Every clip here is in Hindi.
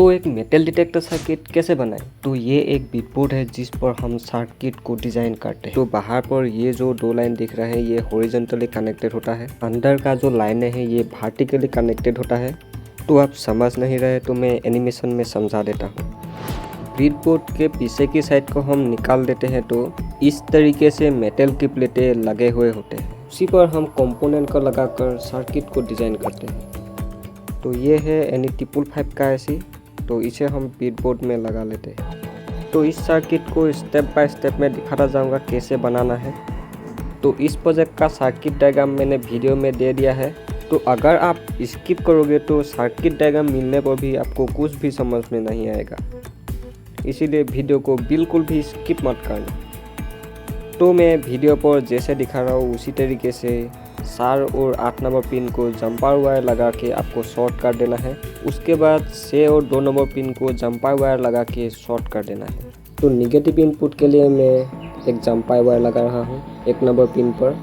तो एक मेटल डिटेक्टर सर्किट कैसे बनाएं? तो ये एक ब्रेडबोर्ड है जिस पर हम सर्किट को डिजाइन करते हैं। तो बाहर पर ये जो दो लाइन दिख रहा है ये हॉरिजॉन्टली कनेक्टेड होता है, अंदर का जो लाइन है ये वर्टिकली कनेक्टेड होता है। तो आप समझ नहीं रहे तो मैं एनिमेशन में समझा देता हूँ। ब्रेडबोर्ड के पीछे की साइड को हम निकाल देते हैं तो इस तरीके से मेटल की प्लेटें लगे हुए होते हैं। उसी पर हम कंपोनेंट को लगाकर सर्किट को डिजाइन करते हैं। तो ये है NE555 का IC। तो इसे हम ब्रेडबोर्ड में लगा लेते हैं। तो इस सर्किट को स्टेप बाय स्टेप में दिखाता जाऊंगा कैसे बनाना है। तो इस प्रोजेक्ट का सर्किट डायग्राम मैंने वीडियो में दे दिया है। तो अगर आप स्किप करोगे तो सर्किट डायग्राम मिलने पर भी आपको कुछ भी समझ में नहीं आएगा, इसीलिए वीडियो को बिल्कुल भी स्किप मत करना। तो मैं वीडियो पर जैसे दिखा रहा हूँ उसी तरीके से 4 और 8 नंबर पिन को जंपर वायर लगा के आपको शॉर्ट कर देना है। उसके बाद 6 और 2 नंबर पिन को जंपर वायर लगा के शॉर्ट कर देना है। तो निगेटिव इनपुट के लिए मैं एक जंपर वायर लगा रहा हूँ 1 नंबर पिन पर।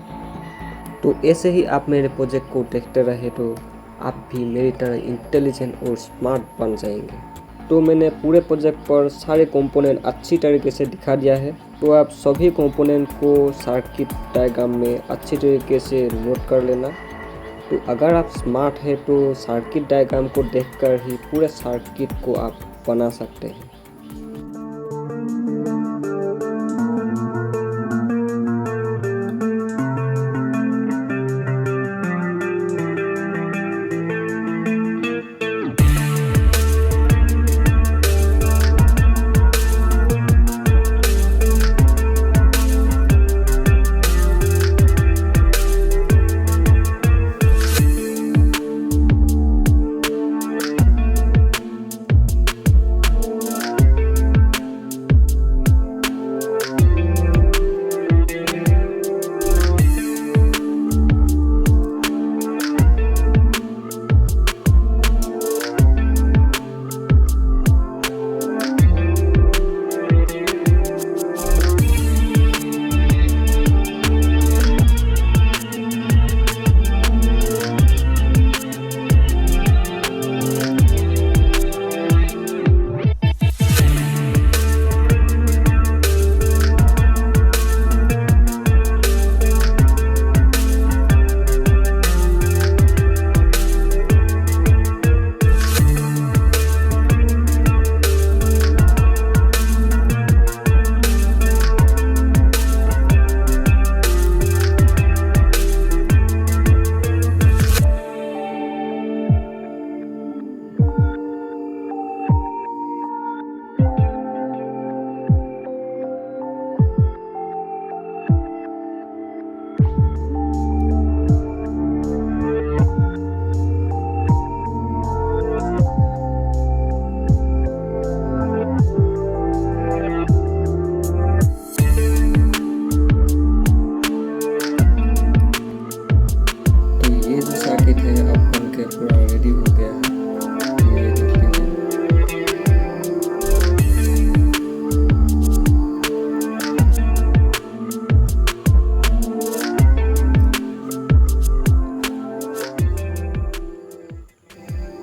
तो ऐसे ही आप मेरे प्रोजेक्ट को देखते रहे तो आप भी मेरी तरह इंटेलिजेंट और स्मार्ट बन जाएंगे। तो मैंने पूरे प्रोजेक्ट पर सारे कंपोनेंट अच्छी तरीके से दिखा दिया है। तो आप सभी कंपोनेंट को सर्किट डायग्राम में अच्छी तरीके से नोट कर लेना। तो अगर आप स्मार्ट है तो सर्किट डायग्राम को देखकर ही पूरे सर्किट को आप बना सकते हैं।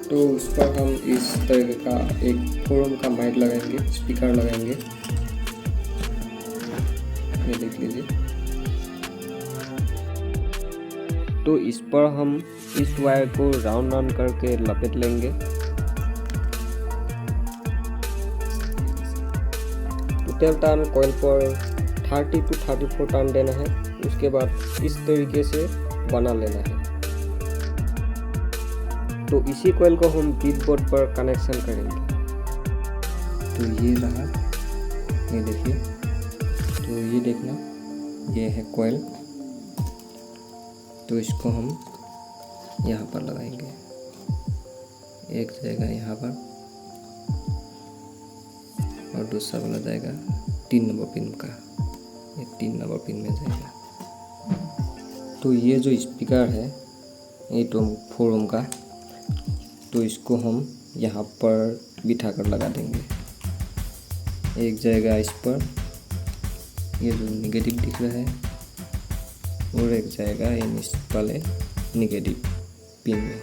तो उस पर हम इस तरह का एक 4 ओम का माइक लगाएंगे, स्पीकर लगाएंगे। ये देख लीजिए। तो इस पर हम इस वायर को राउंड करके लपेट लेंगे। टोटल टर्न कॉइल पर 30 to 34 टर्न देना है। उसके बाद इस तरीके से बना लेना है। तो इसी कॉइल को हम ब्रेडबोर्ड पर कनेक्शन करेंगे। तो ये रहा, ये देखिए। तो ये देखना, ये है कॉइल। तो इसको हम यहाँ पर लगाएंगे, एक जाएगा यहाँ पर और दूसरा वाला जाएगा 3 नंबर पिन का, ये 3 नंबर पिन में जाएगा। तो ये जो स्पीकर है ये तो 4 ओम का, तो इसको हम यहाँ पर बिठा कर लगा देंगे। एक जाएगा इस पर, ये जो नेगेटिव दिख रहा है, और एक जाएगा इस वाले नेगेटिव पिन में।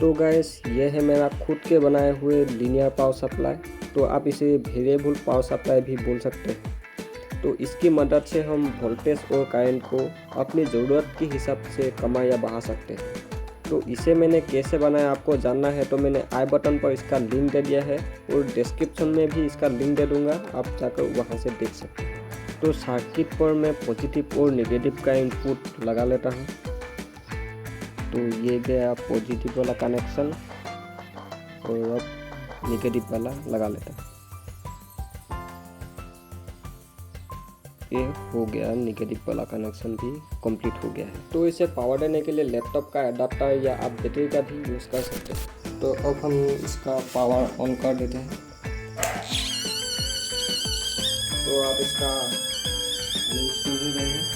तो गैस ये है मेरा खुद के बनाए हुए लीनियर पावर सप्लाई। तो आप इसे वेरिएबल पावर सप्लाई भी बोल सकते हैं। तो इसकी मदद से हम वोल्टेज और करंट को अपनी ज़रूरत के हिसाब से कमा या बढ़ा सकते हैं। तो इसे मैंने कैसे बनाया आपको जानना है तो मैंने आई बटन पर इसका लिंक दे दिया है और डिस्क्रिप्शन में भी इसका लिंक दे दूंगा, आप जाकर वहां से देख सकते हैं। तो सर्किट पर मैं पॉजिटिव और नेगेटिव का इनपुट लगा लेता हूं। तो ये गया पॉजिटिव वाला कनेक्शन और अब नेगेटिव वाला लगा लेता हूँ। ये हो गया, नेगेटिव वाला कनेक्शन भी कंप्लीट हो गया है। तो इसे पावर देने के लिए लैपटॉप का एडाप्टर या आप बैटरी का भी यूज़ कर सकते हैं। तो अब हम इसका पावर ऑन कर देते हैं। तो आप इसका सुन ही रहे हैं।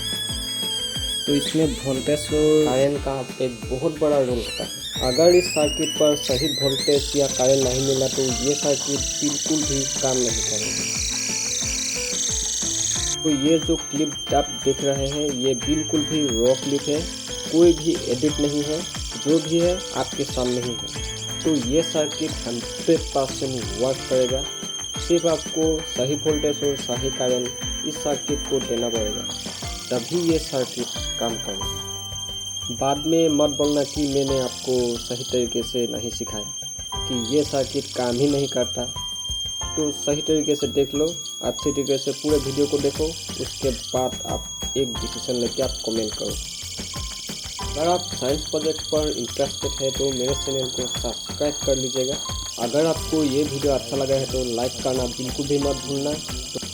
तो इसमें वोल्टेज और करंट का एक बहुत बड़ा रोल होता है। अगर इस सर्किट पर सही वोल्टेज या करंट नहीं मिला तो ये सर्किट बिल्कुल भी काम नहीं करेगी। तो ये जो क्लिप आप देख रहे हैं ये बिल्कुल भी रॉ क्लिप है, कोई भी एडिट नहीं है, जो भी है आपके सामने ही है। तो ये सर्किट 100% वर्क करेगा। सिर्फ आपको सही वोल्टेज और सही करंट इस सर्किट को देना पड़ेगा, तभी ये सर्किट काम करेगा। बाद में मत बोलना कि मैंने आपको सही तरीके से नहीं सिखाया, कि ये सर्किट काम ही नहीं करता। तो सही तरीके से देख लो, अच्छी तरीके से पूरे वीडियो को देखो, उसके बाद आप एक डिसीजन लेके आप कमेंट करो। अगर आप साइंस प्रोजेक्ट पर इंटरेस्टेड है तो मेरे चैनल को सब्सक्राइब कर लीजिएगा। अगर आपको ये वीडियो अच्छा लगा है तो लाइक करना बिल्कुल भी मत भूलना।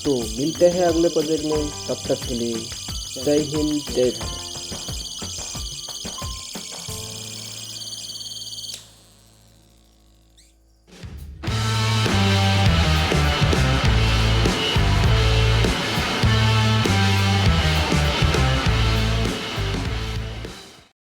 तो मिलते हैं अगले प्रोजेक्ट में, तब तक के लिए जय हिंद जय भारत।